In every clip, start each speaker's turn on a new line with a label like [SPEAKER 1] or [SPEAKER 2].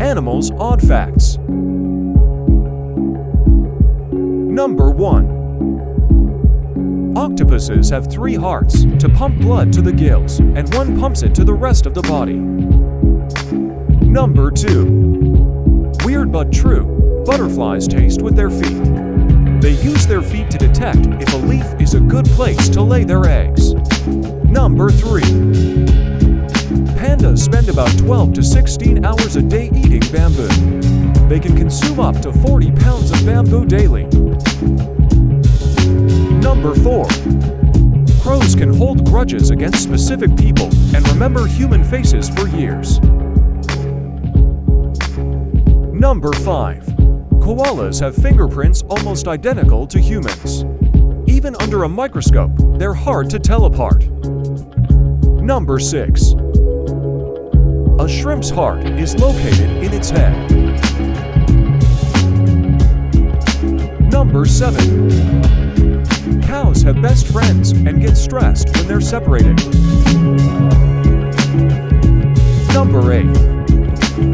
[SPEAKER 1] Animals Odd Facts. Number 1. Octopuses have 3 hearts to pump blood to the gills, and 1 pumps it to the rest of the body. Number 2. Weird but true, butterflies taste with their feet. They use their feet to detect if a leaf is a good place to lay their eggs. Number 3. Pandas spend about 12 to 16 hours a day eating bamboo. They can consume up to 40 pounds of bamboo daily. Number 4. Crows can hold grudges against specific people and remember human faces for years. Number 5. Koalas have fingerprints almost identical to humans. Even under a microscope, they're hard to tell apart. Number 6. A shrimp's heart is located in its head. Number 7. Cows have best friends and get stressed when they're separated. Number 8.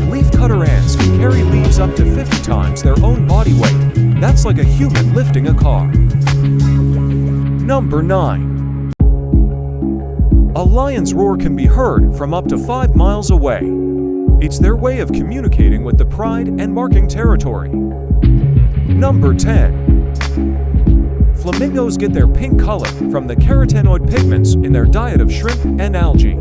[SPEAKER 1] Leafcutter ants can carry leaves up to 50 times their own body weight. That's like a human lifting a car. Number 9. A lion's roar can be heard from up to 5 miles away. It's their way of communicating with the pride and marking territory. Number 10. Flamingos get their pink color from the carotenoid pigments in their diet of shrimp and algae.